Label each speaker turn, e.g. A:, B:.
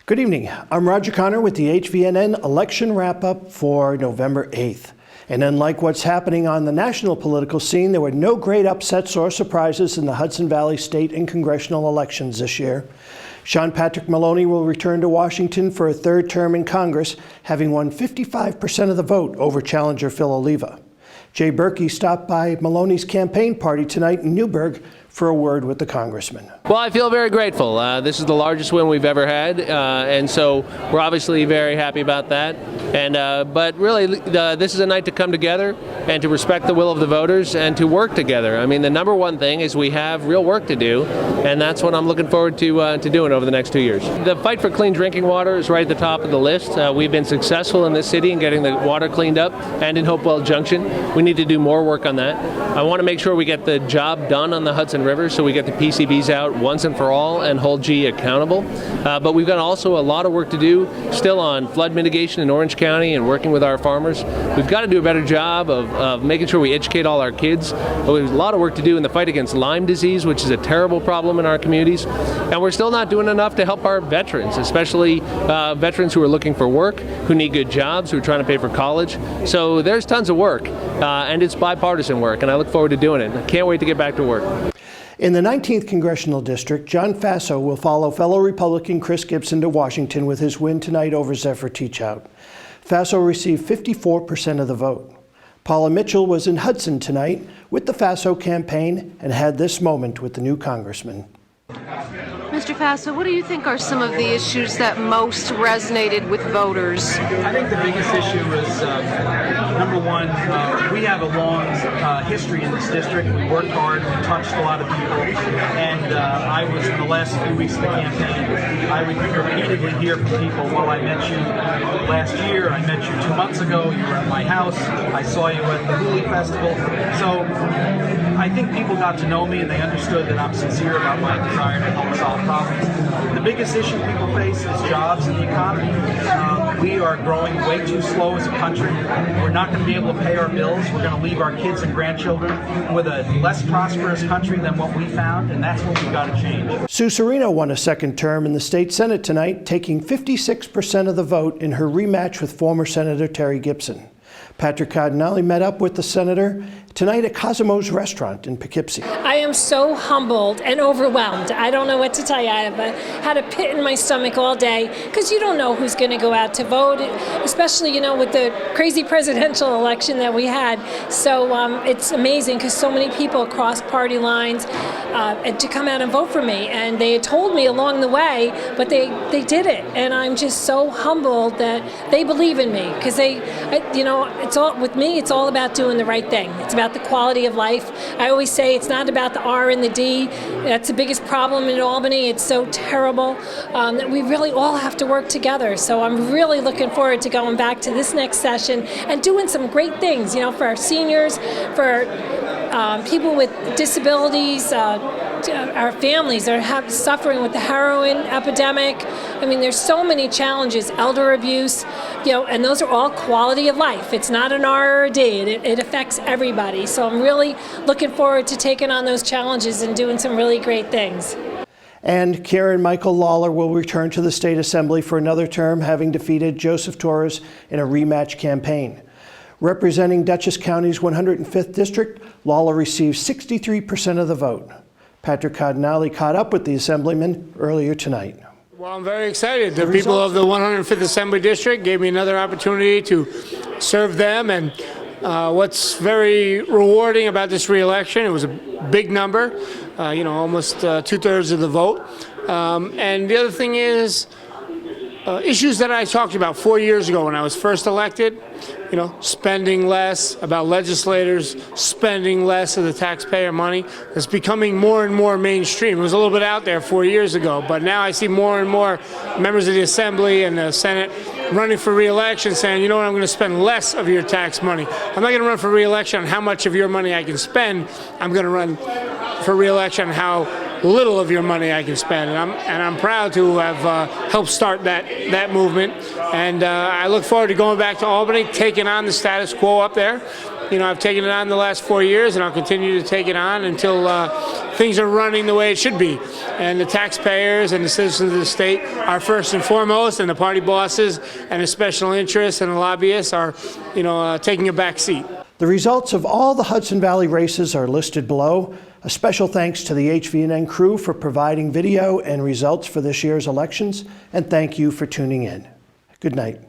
A: Good evening. I'm Roger Connor with the HVNN election wrap-up for November 8th. And unlike what's happening on the national political scene, there were no great upsets or surprises in the Hudson Valley state and congressional elections this year. Sean Patrick Maloney will return to Washington for a third term in Congress, having won 55% of the vote over challenger Phil Oliva. Jay Berkey stopped by Maloney's campaign party tonight in Newburgh for a word with the congressman.
B: Well, I feel very grateful. This is the largest win we've ever had, and so we're obviously very happy about that. But really, this is a night to come together and to respect the will of the voters and to work together. I mean, the number one thing is we have real work to do, and that's what I'm looking forward to doing over the next 2 years. The fight for clean drinking water is right at the top of the list. We've been successful in this city in getting the water cleaned up, and in Hopewell Junction. We need to do more work on that. I want to make sure we get the job done on the Hudson River, so we get the PCBs out once and for all and hold G accountable. But we've got also a lot of work to do still on flood mitigation in Orange County and working with our farmers. We've got to do a better job of making sure we educate all our kids. There's a lot of work to do in the fight against Lyme disease, which is a terrible problem in our communities. And we're still not doing enough to help our veterans, especially veterans who are looking for work, who need good jobs, who are trying to pay for college. So there's tons of work, and it's bipartisan work, and I look forward to doing it. I can't wait to get back to work.
A: In the 19th Congressional District, John Faso will follow fellow Republican Chris Gibson to Washington with his win tonight over Zephyr Teachout. Faso received 54% of the vote. Paula Mitchell was in Hudson tonight with the Faso campaign and had this moment with the new congressman.
C: Mr. Faso, what do you think are some of the issues that most resonated with voters?
D: I think the biggest issue is, number one, we have a long history in this district. We worked hard, we touched a lot of people, and I was, in the last few weeks of the campaign, I would repeatedly hear from people, well, I met you last year, I met you 2 months ago, you were at my house, I saw you at the Hooli Festival. So I think people got to know me and they understood that I'm sincere about my desire to help solve problems. The biggest issue people face is jobs and the economy. We are growing way too slow as a country. We're not going to be able to pay our bills. We're going to leave our kids and grandchildren with a less prosperous country than what we found, and that's what we've got to change.
A: Sue Sirena won a second term in the state Senate tonight, taking 56% of the vote in her rematch with former Senator Terry Gibson. Patrick Cardinale met up with the senator tonight at Cosimo's restaurant in Poughkeepsie.
E: I am so humbled and overwhelmed. I don't know what to tell you. I had a pit in my stomach all day because you don't know who's going to go out to vote, especially, you know, with the crazy presidential election that we had. So it's amazing because so many people across party lines to come out and vote for me. And they had told me along the way, but they did it. And I'm just so humbled that they believe in me because you know, it's all with me. It's all about doing the right thing. It's about the quality of life. I always say it's not about the R and the D. That's the biggest problem in Albany. It's so terrible that we really all have to work together. So I'm really looking forward to going back to this next session and doing some great things, you know, for our seniors, for people with disabilities, our families that are suffering with the heroin epidemic. I mean, there's so many challenges, elder abuse, you know, and those are all quality of life. It's not an R or a D. It affects everybody. So I'm really looking forward to taking on those challenges and doing some really great things.
A: And Karen Michael Lawler will return to the State Assembly for another term, having defeated Joseph Torres in a rematch campaign. Representing Dutchess County's 105th District, Lawler received 63% of the vote. Patrick Cardinale caught up with the Assemblyman earlier tonight.
F: Well, I'm very excited. The people of the 105th Assembly District gave me another opportunity to serve them, and what's very rewarding about this re-election, it was a big number, you know, almost 2/3 of the vote. And the other thing is, issues that I talked about 4 years ago when I was first elected, you know, spending less, about legislators spending less of the taxpayer money. It's becoming more and more mainstream. It was a little bit out there 4 years ago, but now I see more and more members of the Assembly and the Senate running for re-election saying, you know what, I'm going to spend less of your tax money. I'm not going to run for re-election on how much of your money I can spend. I'm going to run for re-election on how little of your money I can spend, and I'm proud to have helped start that movement. And I look forward to going back to Albany, taking on the status quo up there, I've taken it on the last 4 years, and I'll continue to take it on until things are running the way it should be. And the taxpayers and the citizens of the state are first and foremost, and the party bosses and the special interests and the lobbyists are, taking a back seat.
A: The results of all the Hudson Valley races are listed below. A special thanks to the HVNN crew for providing video and results for this year's elections, and thank you for tuning in. Good night.